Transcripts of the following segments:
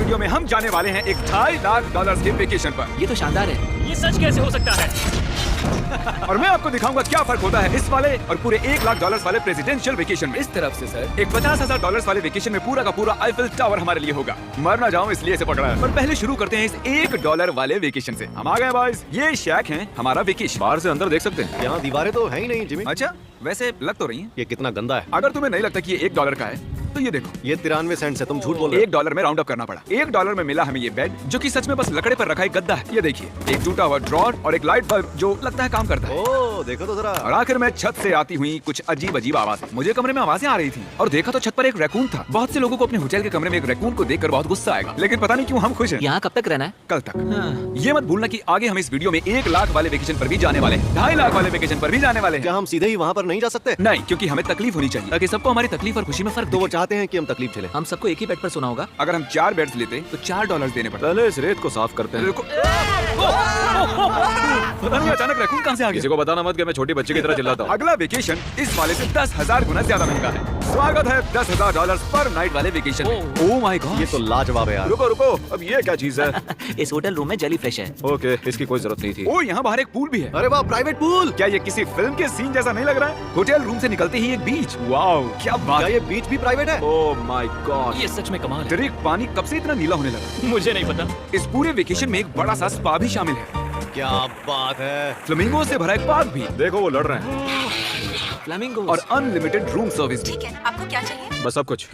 Video में हम जाने वाले हैं एक $2.5 लाख के वेकेशन पर। ये तो शानदार है। ये सच कैसे हो सकता है? और मैं आपको दिखाऊंगा क्या फर्क होता है इस वाले और पूरे $1 लाख वाले प्रेसिडेंशियल वेकेशन में। इस तरफ से सर। एक $50,000 वाले वेकेशन में पूरा का पूरा आईफिल टावर हमारे लिए होगा। मर ना जाऊं इसलिए इसे पकड़ा है। पर पहले शुरू करते हैं इस $1 वाले वेकेशन से। हम आ गए बॉयज। ये शैक है हमारा वेकेशन। बाहर से अंदर देख सकते हैं। यहाँ दीवारें तो है ही नहीं जिमी। अच्छा वैसे लग तो रही है। ये कितना गंदा है। अगर तुम्हें नहीं लगता कि ये $1 का है तो ये देखो, ये 93 सेंट है। तुम झूठ बोल रहे हो। $1 में राउंड अप करना पड़ा। $1 में मिला हमें ये बेड जो कि सच में बस लकड़े पर रखा एक गद्दा है। ये देखिए, एक टूटा हुआ ड्रॉर और एक लाइट बल्ब जो लगता है काम करता है। ओह देखो तो जरा। और आखिर में छत से आती हुई कुछ अजीब अजीब आवाजें। मुझे कमरे में आवाजें आ रही थी और देखा तो छत पर एक रैकून था। बहुत से लोगों को अपने होटल के कमरे में एक रैकून को देखकर बहुत गुस्सा आएगा, लेकिन पता नहीं क्यों हम खुश हैं। यहाँ कब तक रहना है? कल तक। हाँ। ये मत भूलना कि आगे हम इस वीडियो में $1 लाख वाले वेकेशन पर भी जाने वाले हैं, $2.5 लाख वाले वेकेशन पर भी जाने वाले हैं। क्या हम सीधे ही वहाँ पर नहीं जा सकते? नहीं, क्योंकि हमें तकलीफ होनी चाहिए ताकि सबको हमारी तकलीफ और खुशी में फर्क तो वो दिखे। चाहते हैं कि हम तकलीफ झेलें। हम सबको एक ही बेड पर सोना होगा। अगर हम 4 बेड्स लेते तो $4 देने पड़ते। पहले इस रेत को साफ करते हैं। देखो, पता नहीं अचानक रैकून कहाँ से आ गया। किसी को बताना मत कि मैं छोटी बच्ची की तरह चिल्लाता हूँ। अगला वेकेशन इस वाले से 10,000 गुना ज्यादा महंगा है। स्वागत है $10,000 पर नाइट वाले वेकेशन में। ओह माय गॉड, ये तो लाजवाब है यार। रुको रुको, अब ये क्या चीज है? इस होटल रूम में जेली फिश है। ओके, इसकी कोई जरूरत नहीं थी। ओह, यहाँ बाहर एक पूल भी है। अरे वाह, प्राइवेट पूल। क्या ये किसी फिल्म के सीन जैसा नहीं लग रहा है? होटल रूम से निकलते ही एक बीच। वाओ, क्या बात क्या है। ये बीच भी प्राइवेट है? ओह माय गॉड, ये सच में कमाल है। ट्रिक, पानी कब से इतना नीला होने लगा? मुझे नहीं पता। इस पूरे वेकेशन में एक बड़ा सा स्पा भी शामिल है। क्या बात है। फ्लेमिंगो से भरा एक पार्क भी देखो वो लड़ रहे हैं। फ्लेमिंगो और अनलिमिटेड रूम सर्विस भी। ठीक है, आपको क्या चाहिए? बस सब कुछ।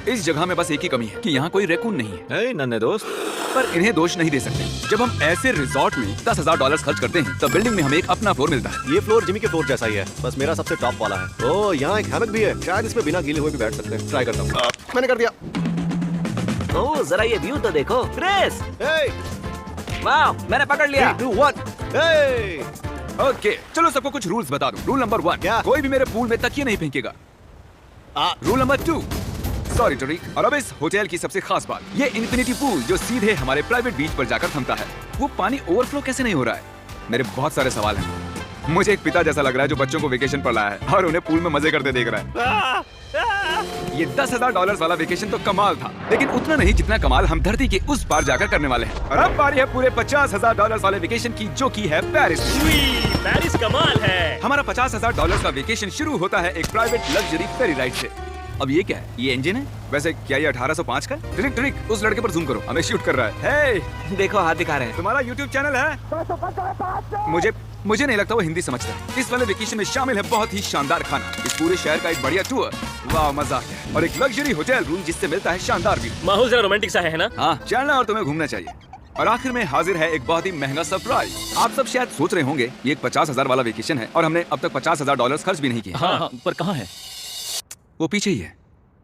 इस जगह में बस एक ही कमी है कि यहाँ कोई रैकून नहीं है। हे नन्हे दोस्त। पर इन्हें दोष नहीं दे सकते। जब हम ऐसे रिजॉर्ट में $10,000 खर्च करते हैं तब बिल्डिंग में हमें एक अपना फ्लोर मिलता है। ये फ्लोर जिमी के फ्लोर जैसा ही है, बस मेरा सबसे टॉप वाला है। ओह, यहाँ एक हैमक भी है। शायद इसमें बिना गीले हुए भी बैठ सकते हैं। ट्राई करता हूँ। मैंने कर दिया। ओह जरा ये व्यू तो देखो। क्रिस, हे, वाह, मैंने पकड़ लिया। 3, 2, 1। हे, ओके, चलो सबको कुछ रूल्स बता दूं। रूल नंबर 1, क्या? कोई भी मेरे पूल में तकिए नहीं फेंकेगा। रूल नंबर 2, सॉरी टरी। और अब इस होटल की सबसे खास बात, ये इन्फिनिटी पूल जो सीधे हमारे प्राइवेट बीच पर जाकर थमता है। वो पानी ओवरफ्लो कैसे नहीं हो रहा है? मेरे बहुत सारे सवाल हैं। मुझे एक पिता जैसा लग रहा है जो बच्चों को वेकेशन पर लाया है और उन्हें पूल में मजे करते देख रहा है। ये $10,000 वाला वेकेशन तो कमाल था, लेकिन उतना नहीं जितना कमाल हम धरती के उस पार जाकर करने वाले हैं। और अब बारी है पूरे $50,000 वाले वेकेशन की, जो की है पेरिस। पेरिस कमाल है। हमारा $50,000 का वेकेशन शुरू होता है एक प्राइवेट लग्जरी फेरी राइड से। अब ये क्या है? ये इंजन है? वैसे क्या ये 1805 का? ट्रिक ट्रिक, उस लड़के पर जूम करो, हमें शूट कर रहा है। हे, देखो हाथ दिखा रहे हैं। तुम्हारा YouTube चैनल है? मुझे नहीं लगता वो हिंदी समझता है। इस वाले वेकेशन में शामिल है बहुत ही शानदार खाना, इस पूरे शहर का एक बढ़िया टूर, वाह मजा आ गया, और एक लग्जरी होटल रूम जिससे मिलता है शानदार व्यू। माहौल जरा रोमांटिक सा है ना? हाँ, चलना और तुम्हें घूमना चाहिए। और आखिर में हाजिर है एक बहुत ही महंगा सरप्राइज। आप सब शायद सोच रहे होंगे ये एक 50,000 वाला वेकेशन है और हमने अब तक $50,000 खर्च भी नहीं किए। हाँ, पर कहाँ है? वो पीछे ही है।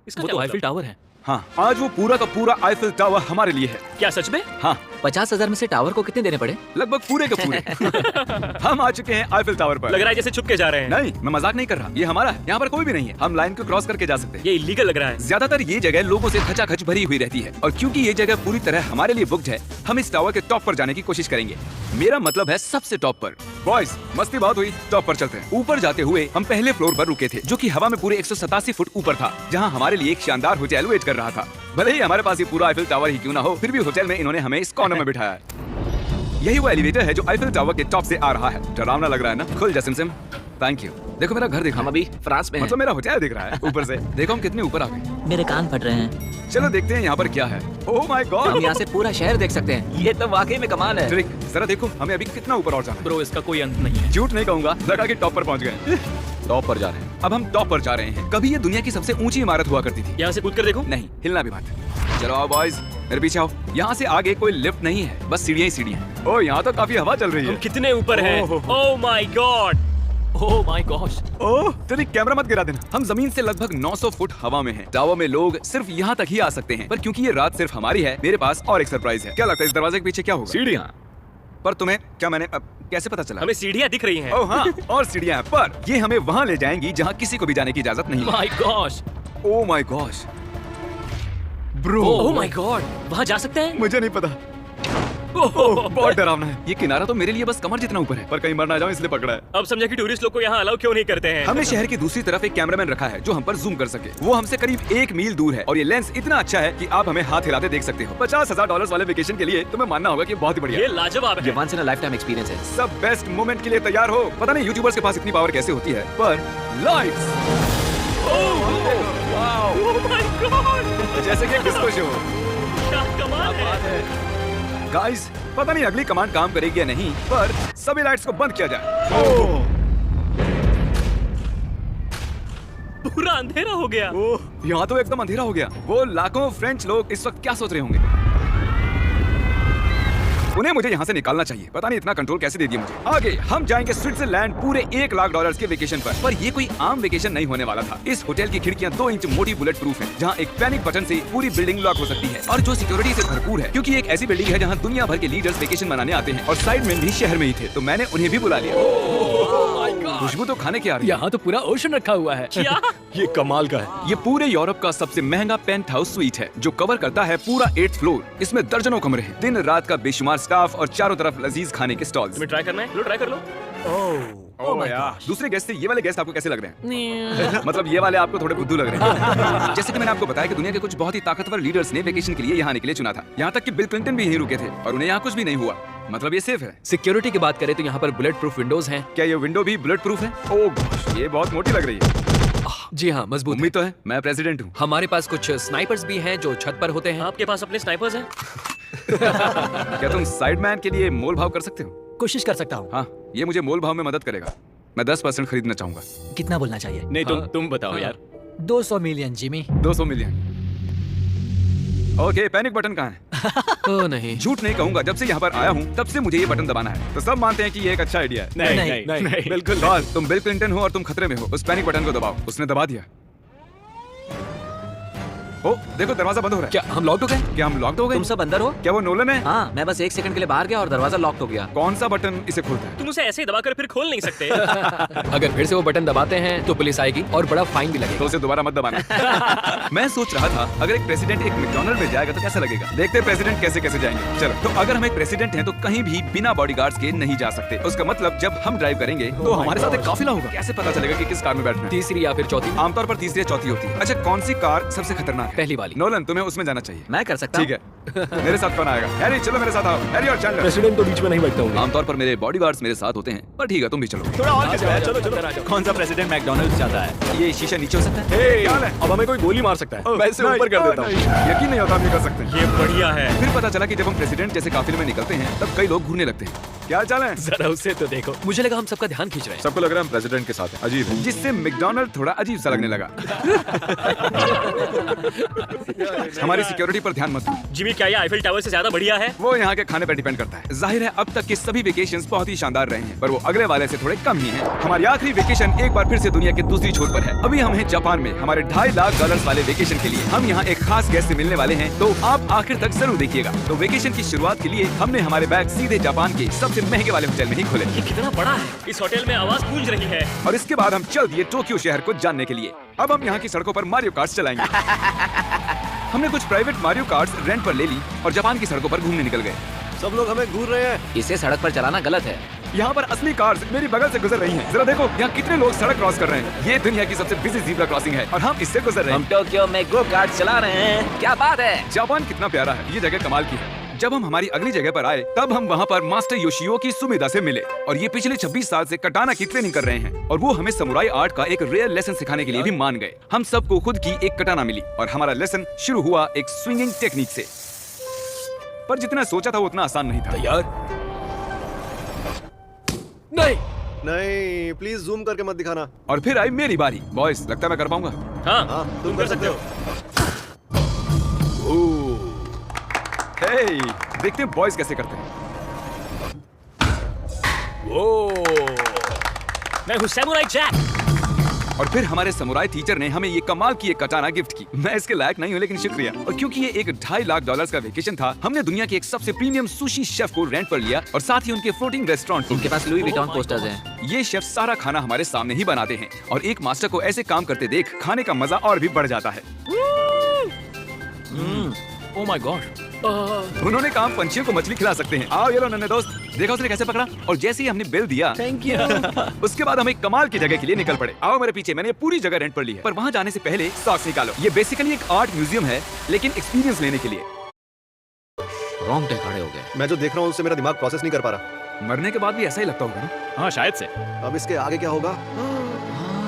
इसका वो क्या तो आईफिल मतलब? टावर है। हाँ, आज वो पूरा का पूरा आईफिल टावर हमारे लिए है। क्या सच में? हाँ, 50,000 में से टावर को कितने देने पड़े? लगभग पूरे के पूरे। हम आ चुके हैं आईफिल टावर पर। लग रहा है जैसे छुप के जा रहे हैं। नहीं, मैं मजाक नहीं कर रहा, ये हमारा है। यहाँ पर कोई भी नहीं है, हम लाइन को क्रॉस करके जा सकते हैं। ये इलीगल लग रहा है। ज्यादातर ये जगह लोगों से खचाखच भरी हुई रहती है, और क्योंकि ये जगह पूरी तरह हमारे लिए बुक्ड है, हम इस टावर के टॉप पर जाने की कोशिश करेंगे। मेरा मतलब है सबसे टॉप पर। बॉयज, मस्ती बहुत हुई, टॉप पर चलते हैं। ऊपर जाते हुए हम पहले फ्लोर पर रुके थे, जो कि हवा में पूरे 187 फुट ऊपर था, जहाँ हमारे लिए एक शानदार होटल वेट कर रहा था। भले ही हमारे पास ये पूरा आईफिल टावर ही क्यों ना हो, फिर भी होटल में इन्होंने हमें इस कॉर्नर में बिठाया है। यही वो एलिवेटर है जो आईफिल टावर के टॉप से आ रहा है। डरावना लग रहा है ना? खुल जा सिम। Thank you. देखो मेरा घर देखो, हम अभी फ्रांस में हैं। मतलब मेरा होटल दिख रहा है ऊपर से। देखो हम कितने ऊपर आ गए। मेरे कान फट रहे हैं। चलो देखते हैं यहाँ पर क्या है। ओह माय हम गॉड, यहाँ से पूरा शहर देख सकते हैं। ये तो वाकई में कमाल है। ट्रिक, जरा देखो हमें अभी कितना ऊपर और जाना है। ब्रो, इसका कोई अंत नहीं है। झूठ नहीं कहूंगा, लगा कि टॉप पर पहुंच गए। टॉप पर जा रहे हैं। अब हम टॉप पर जा रहे हैं। कभी ये दुनिया की सबसे ऊंची इमारत हुआ करती थी। यहाँ से कूद कर देखो। नहीं, हिलना भी मत। चलो आओ बॉयज, मेरे पीछे आओ। यहाँ से आगे कोई लिफ्ट नहीं है, बस सीढ़ियां ही सीढ़ियां। ओह, यहाँ तो काफी हवा चल रही हम है। कितने ऊपर हैं? Oh. Oh my god. Oh my gosh. Oh, तेरी कैमरा मत गिरा देना। हम जमीन से लगभग 900 फुट हवा में हैं। टावर में लोग सिर्फ यहाँ तक ही आ सकते हैं, पर क्योंकि ये रात सिर्फ हमारी है, मेरे पास और एक सरप्राइज है। क्या लगता है इस दरवाजे के पीछे क्या होगा? सीढ़ियाँ। पर तुम्हें क्या मैंने कैसे पता चला? हमें सीढ़ियाँ दिख रही हैं। ओह हाँ, और सीढ़ियां हैं, पर ये हमें वहाँ ले जाएंगी जहाँ किसी को भी जाने की इजाजत नहीं है। My gosh. Oh my gosh, bro. Oh my God, वहाँ जा सकते हैं? मुझे नहीं पता। बहुत डरावना है। ये किनारा तो मेरे लिए बस कमर जितना ऊपर है, पर कहीं मर ना जाऊं इसलिए पकड़ा है। अब समझे कि टूरिस्ट लोग को यहाँ अलाउ क्यों नहीं करते हैं। हमने शहर की दूसरी तरफ एक कैमरामैन रखा है जो हम पर जूम कर सके। वो हमसे करीब 1 मील दूर है और ये लेंस इतना अच्छा है कि आप हमें हाथ हिलाते देख सकते हो। $50,000 वाले वेकेशन के लिए तुम्हें मानना होगा कि बहुत ही बढ़िया ये है। लाजवाब है। Once in a lifetime experience है। सब बेस्ट मोमेंट के लिए तैयार हो। पता नहीं यूट्यूबर्स के पास इतनी पावर कैसे होती है, पर लाइट्स Oh my God! जैसे कि डिस्को शो। क्या कमाल है। गाइस, पता नहीं अगली कमांड काम करेगी या नहीं, पर सभी लाइट्स को बंद किया जाए। पूरा अंधेरा हो गया। यहाँ तो एकदम अंधेरा हो गया। वो लाखों फ्रेंच लोग इस वक्त क्या सोच रहे होंगे? उन्हें मुझे यहाँ से निकालना चाहिए। पता नहीं इतना कंट्रोल कैसे दे दिया मुझे। आगे हम जाएंगे स्विट्जरलैंड पूरे $1 लाख के वेकेशन पर ये कोई आम वेकेशन नहीं होने वाला था। इस होटल की खिड़कियाँ 2 इंच मोटी बुलेट प्रूफ है, जहाँ एक पैनिक बटन से पूरी बिल्डिंग लॉक हो सकती है और जो सिक्योरिटी से भरपूर है, क्योंकि एक ऐसी बिल्डिंग है जहाँ दुनिया भर के लीडर्स वेकेशन मनाने आते हैं और साइड में भी शहर में ही थे, तो मैंने उन्हें भी बुला लिया। खुशबू तो खाने की आ रही है। यहाँ तो पूरा ओशन रखा हुआ है। क्या? ये कमाल का है। ये पूरे यूरोप का सबसे महंगा पेंट हाउस स्वीट है जो कवर करता है पूरा 8th फ्लोर। इसमें दर्जनों कमरे हैं, दिन रात का बेशुमार स्टाफ और चारों तरफ लजीज खाने के स्टॉल्स। तुम्हें ट्राई करना है? लो ट्राई कर लो। दूसरे गेस्ट से ये वाले गेस्ट आपको कैसे लग रहे हैं? मतलब ये वाले आपको थोड़े बुद्धू लग रहे हैं। जैसे कि मैंने आपको बताया कि दुनिया के कुछ बहुत ही ताकतवर लीडर्स ने वेकेशन के लिए यहाँ आने के लिए चुना था। यहाँ तक कि बिल क्लिंटन भी यहीं रुके थे और उन्हें यहाँ कुछ भी नहीं हुआ। मतलब ये सेफ है। सिक्योरिटी की बात करें तो यहाँ पर बुलेट प्रूफ विंडोज हैं। क्या ये विंडो भी बुलेट प्रूफ है? ओह gosh, ये बहुत मोटी लग रही है। जी हाँ, मजबूत है। उम्मीद तो है, मैं प्रेसिडेंट हूँ। हमारे पास कुछ स्नाइपर्स भी हैं जो छत पर होते हैं। आपके पास अपने स्नाइपर्स हैं? क्या तुम साइडमैन के लिए मोल भाव कर सकते हो? कोशिश कर सकता हूँ। हाँ, ये मुझे मोल भाव में मदद करेगा। मैं 10% खरीदना चाहूंगा। कितना बोलना चाहिए? नहीं, तुम बताओ यार। 200 million Jimmy. 200 million. Okay, panic button कहाँ है? ओ नहीं, झूठ नहीं कहूंगा, जब से यहाँ पर आया हूँ तब से मुझे ये बटन दबाना है। तो सब मानते हैं कि ये एक अच्छा आइडिया है। नहीं। बिल्कुल नहीं। तुम बिल क्लिंटन हो और तुम खतरे में हो। उस पैनिक बटन को दबाओ। उसने दबा दिया। ओ, देखो दरवाजा बंद हो रहा है। क्या हम लॉक हो गए? क्या हम लॉक्ड हो गए? तुम सब अंदर हो? क्या वो नोलन है? हाँ, मैं बस 1 सेकंड के लिए बाहर गया और दरवाजा लॉक हो गया। कौन सा बटन इसे खोलता है? तुम उसे ऐसे ही दबाकर फिर खोल नहीं सकते। अगर फिर से वो बटन दबाते हैं तो पुलिस आएगी और बड़ा फाइन भी तो लगेगा। उसे दोबारा मत दबाना। मैं सोच रहा था अगर एक प्रेसिडेंट एक मैकडॉनल्ड में जाएगा तो कैसा लगेगा। देखते हैं प्रेसिडेंट कैसे कैसे जाएंगे। चलो, तो अगर हम एक प्रेसिडेंट हैं तो कहीं भी बिना बॉडीगार्ड्स के नहीं जा सकते। उसका मतलब जब हम ड्राइव करेंगे तो हमारे साथ एक काफिला होगा। कैसे पता चलेगा कि किस कार में बैठना है? तीसरी या फिर चौथी? आमतौर पर तीसरी या चौथी होती है। अच्छा, कौन सी कार सबसे खतरनाक है? पहली वाली। नोलन, तुम्हें उसमें जाना चाहिए। मैं कर सकता ठीक है, मेरे साथ कौन आएगा? हैरी, चलो मेरे साथ आओ। हैरी और चैंडलर। प्रेसिडेंट तो बीच में नहीं बैठता हूँ। आमतौर पर मेरे बॉडीगार्ड्स मेरे साथ होते हैं, पर ठीक है, तुम भी चलो। थोड़ा और खींचो यार, चलो। कौन सा प्रेसिडेंट मैकडॉनल्ड्स चाहता है? ये शीशा नीचे हो सकता है? हे, क्या है? अब हमें कोई गोली मार सकता है। मैं इसे ऊपर कर देता हूँ। यकीन नहीं होता, हम ये कर सकते हैं। ये बढ़िया है। फिर पता चला कि जब हम प्रेसिडेंट जैसे काफिले में निकलते हैं तब कई लोग घूरने लगते हैं। क्या चाल है? जरा उसे तो देखो। मुझे लगा हम सबका ध्यान खींच रहे हैं। सबको लग रहा है हम प्रेसिडेंट के साथ हैं। अजीब है। जिससे मैकडॉनल्ड थोड़ा अजीब सा लगने लगा। हमारी सिक्योरिटी पर ध्यान मत दो। जिमी, क्या ये आईफिल टावर से ज्यादा बढ़िया है? वो यहाँ के खाने पर डिपेंड करता है। जाहिर है अब तक के सभी वेकेशंस बहुत ही शानदार रहे हैं, पर वो अगले वाले से थोड़े कम ही हैं। हमारी आखिरी वेकेशन एक बार फिर से दुनिया के दूसरी छोर पर है। अभी हम हैं जापान में हमारे $2.5 लाख वाले वेकेशन के लिए। हम यहाँ एक खास गेस्ट से मिलने वाले हैं, तो आप आखिर तक जरूर देखिएगा। तो वेकेशन की शुरुआत के लिए हमने हमारे बैग सीधे जापान के सबसे महंगे वाले होटल में ही खोले ये कितना बड़ा है। इस होटल में आवाज गूंज रही है। और इसके बाद हम चल दिए टोक्यो शहर को जानने के लिए। अब हम यहाँ की सड़कों पर मारियो कार्ट्स चलाएंगे। हमने कुछ प्राइवेट मारियो कार्ट्स रेंट पर ले ली और जापान की सड़कों पर घूमने निकल गए। सब लोग हमें घूर रहे हैं। इसे सड़क पर चलाना गलत है। यहाँ पर असली कार्स मेरी बगल से गुजर रही हैं। जरा देखो यहाँ कितने लोग सड़क क्रॉस कर रहे हैं। ये दुनिया की सबसे बिजी ज़ीब्रा क्रॉसिंग है और हम इससे गुजर रहे हम हैं। टोक्यो में गो कार्ट चला रहे हैं। क्या बात है। जापान कितना प्यारा है। ये जगह कमाल की है। जब हम हमारी अगली जगह पर आए तब हम वहाँ पर मास्टर योशियो की सुमेदा से मिले और ये पिछले 26 साल से कटाना की ट्रेनिंग कर रहे हैं और वो हमें समुराई आर्ट का एक रेयर लेसन सिखाने के लिए भी मान गए। हम सबको खुद की एक कटाना मिली और हमारा लेसन शुरू हुआ एक स्विंगिंग टेक्निक से। पर जितना सोचा था वो उतना आसान नहीं था। यार नहीं, नहीं, प्लीज जूम करके मत दिखाना। और फिर आई मेरी बारी। बॉयज, लगता है मैं कर पाऊंगा। हाँ, हाँ, तुम कर सकते हो। हे, देखते हैं बॉयज कैसे करते हैं। मैं हूँ सैमुराई जैक। और फिर हमारे समुराई टीचर ने हमें ये कमाल की एक कटाना गिफ्ट की। मैं इसके लायक नहीं हूँ लेकिन शुक्रिया। और क्योंकि ये एक $2.5 लाख का वेकेशन था, हमने दुनिया के एक सबसे प्रीमियम सुशी शेफ को रेंट पर लिया और साथ ही उनके फ्लोटिंग रेस्टोरेंट। उनके पास लुई विटॉन पोस्टर्स हैं। ये शेफ सारा खाना हमारे सामने ही बनाते हैं और एक मास्टर को ऐसे काम करते देख खाने का मजा और भी बढ़ जाता है। ओह माय गॉड, उन्होंने कहा हम पंछियों को मछली खिला सकते हैं। आओ ये लो नन्हे दोस्त, देखा उसने कैसे पकड़ा। और जैसे ही हमने बिल दिया, थैंक यू। उसके बाद हम एक कमाल की जगह के लिए निकल पड़े। आओ मेरे पीछे, मैंने ये पूरी जगह रेंट पर ली है, पर वहाँ जाने से पहले सॉक्स निकालो। ये बेसिकली एक आर्ट म्यूजियम है, लेकिन एक्सपीरियंस लेने के लिए। रोंगटे खड़े हो गए। मैं जो देख रहा हूँ उससे मेरा दिमाग प्रोसेस नहीं कर पा रहा। मरने के बाद भी ऐसा ही लगता होगा ना। हाँ शायद से। अब इसके आगे क्या होगा?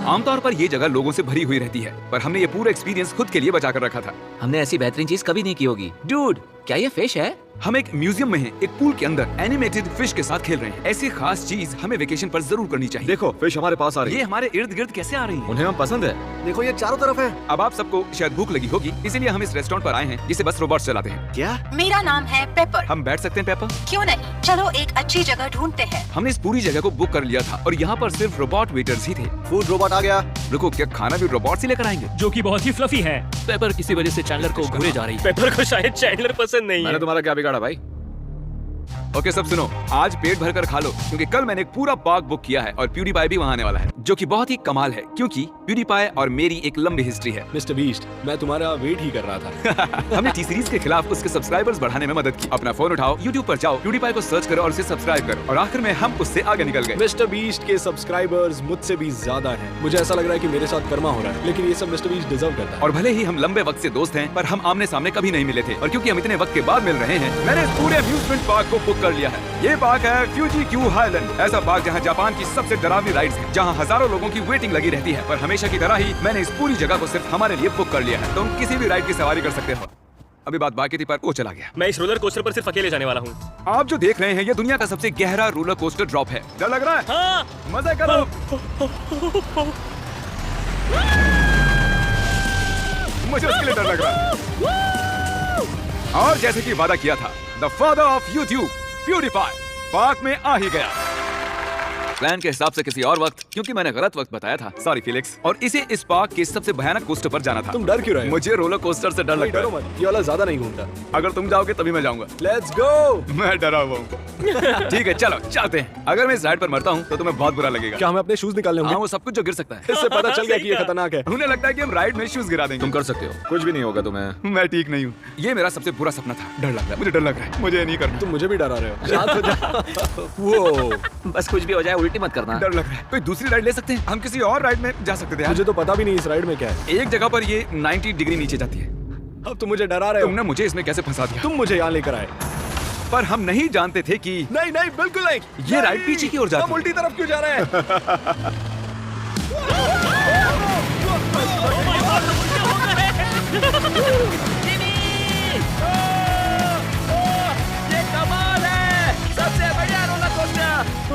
आमतौर पर ये जगह लोगों से भरी हुई रहती है, पर हमने ये पूरा एक्सपीरियंस खुद के लिए बचा कर रखा था। हमने ऐसी बेहतरीन चीज कभी नहीं की होगी। डूड, क्या ये फिश है? हम एक म्यूजियम में हैं, एक पूल के अंदर एनिमेटेड फिश के साथ खेल रहे हैं। ऐसी खास चीज हमें वेकेशन पर जरूर करनी चाहिए। देखो फिश हमारे पास आ रही ये है। हमारे इर्द गिर्द कैसे आ रही हैं? उन्हें हम पसंद है। देखो ये चारों तरफ है। अब आप सबको शायद भूख लगी होगी, इसीलिए हम इस रेस्टोरेंट पर आए हैं जिसे बस रोबोट्स चलाते हैं। क्या? मेरा नाम है पेपर। हम बैठ सकते हैं पेपर? क्यों नहीं, चलो एक अच्छी जगह ढूंढते हैं। हमने इस पूरी जगह को बुक कर लिया था और यहाँ पर सिर्फ रोबोट वेटर्स ही थे। फूड रोबोट आ गया। रुको, क्या खाना भी रोबोट से लेकर आएंगे? जो कि बहुत ही फ्लफी है। पेपर किसी वजह से चैंडलर को घूरे जा रही है। पेपर को शायद चैंडलर पसंद नहीं है। तुम्हारा क्या बिगाड़ा भाई? ओके सब सुनो, आज पेट भर कर खा लो, क्योंकि कल मैंने एक पूरा पार्क बुक किया है और प्यूडीपाई भी वहाँ आने वाला है, जो कि बहुत ही कमाल है, क्योंकि प्यूडीपाई और मेरी एक लंबी हिस्ट्री है। मिस्टर बीस्ट, मैं तुम्हारा वेट ही कर रहा था। हमने टी सीरीज के खिलाफ उसके सब्सक्राइबर्स बढ़ाने में मदद की। अपना फोन उठाओ, YouTube पर जाओ, प्यूडीपाई को सर्च करो और उसे सब्सक्राइब करो, और आखिर में हम उससे आगे निकल गए। मिस्टर बीस्ट के सब्सक्राइबर्स मुझसे भी ज्यादा हैं। मुझे ऐसा लग रहा है कि मेरे साथ कर्मा हो रहा है, लेकिन ये सब मिस्टर बीस्ट डिजर्व करता है। और भले ही हम लंबे वक्त से दोस्त हैं, पर हम आमने सामने कभी नहीं मिले थे, और क्योंकि हम इतने वक्त के बाद मिल रहे हैं, मैंने इस पूरे अम्यूजमेंट पार्क को बुक कर लिया है। ये पार्क है फ्यूजी क्यू हाईलैंड, ऐसा पार्क जहाँ जापान की सबसे डरावनी राइड्स है, जहाँ हजारों लोगों की वेटिंग लगी रहती है। पर हमेशा की तरह ही मैंने इस पूरी जगह को सिर्फ हमारे लिए बुक कर लिया है, तुम किसी भी राइड की सवारी कर सकते हो। अभी बात बाकी थी, पर वो चला गया। मैं इस रोलर कोस्टर पर सिर्फ अकेले जाने वाला हूँ। आप जो देख रहे हैं, ये दुनिया का सबसे गहरा रोलर कोस्टर ड्रॉप है। डर लग रहा है? हाँ। मजे करो। मुझे उसके लिए डर लग रहा है। और जैसे कि वादा किया था, the father of YouTube PewDiePie park में आ ही गया। प्लान के हिसाब से किसी और वक्त, क्योंकि मैंने गलत वक्त बताया था, सॉरी फिलिक्स। और इसे इस पार्क के सबसे भयानक कोस्टर पर जाना था। तुम डर क्यों रहे हो? मुझे रोलर कोस्टर से डर लगता डरो है। मत, ये वाला ज्यादा नहीं घूमता। अगर तुम जाओगे तभी मैं जाऊंगा। Let's go. मैं डरा हुआ हूँ। ठीक है चलो चलते हैं। अगर मैं इस राइड पर मरता हूँ तो तुम्हें बहुत बुरा लगेगा। क्या हमें अपने शूज निकालने हाँ, होंगे? वो सब कुछ जो गिर सकता है। इससे पता चल गया कि ये खतरनाक है। उन्हें लगता है कि हम राइड में शूज गिरा देंगे। तुम कर सकते हो, कुछ भी नहीं होगा तुम्हें। मैं ठीक नहीं हूँ। ये मेरा सबसे बुरा सपना था। डर लग रहा है, मुझे डर लग रहा है। मुझे ये नहीं करना। तुम मुझे भी डरा रहे हो। शांत हो जा। वो बस कुछ भी हो जाए उल्टी मत करना। डर लग रहा है। कोई दूसरी राइड ले सकते हैं? हम किसी और राइड में जा सकते थे यार। मुझे तो पता भी नहीं इस राइड में क्या है। एक जगह पर ये 90 डिग्री नीचे जाती है। अब तुम मुझे डरा रहे हो। तुमने मुझे इसमें कैसे फंसा दिया? तुम मुझे यहाँ लेकर आए। पर हम नहीं जानते थे कि नहीं नहीं, बिल्कुल नहीं। ये राइड नहीं! पीछे की ओर जाती हम उल्टी तरफ क्यों जा रहे हैं?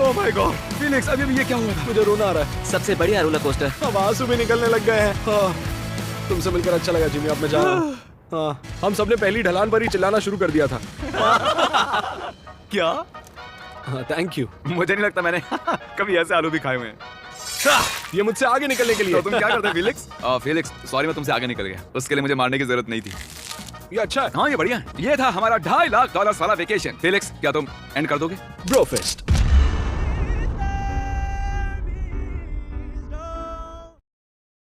ओह माय गॉड फिलिक्स, अभी भी ये क्या हुआ था? मुझे रोना आ रहा है। सबसे बढ़िया रोलर कोस्टर। अब आंसू भी निकलने लग गए हैं। हाँ, तुमसे मिलकर अच्छा लगा जिमी। अब मैं जा रहा हूँ। हाँ, हम सबने पहली ढलान पर ही चिल्लाना शुरू कर दिया था। क्या? हाँ, थैंक यू। मुझे नहीं लगता मैंने कभी ऐसे आलू भी खाए हुए हैं। ये मुझसे आगे निकलने के लिए। तो तुम क्या करते फिलिक्स? फिलिक्स सॉरी, मैं तुमसे आगे निकल गया। उसके लिए मुझे मारने की जरूरत नहीं थी। ये अच्छा है। हाँ ये बढ़िया है। ये था हमारा $2.5 लाख वाला वेकेशन। फिलिक्स, क्या तुम एंड कर दोगे? Bro fist.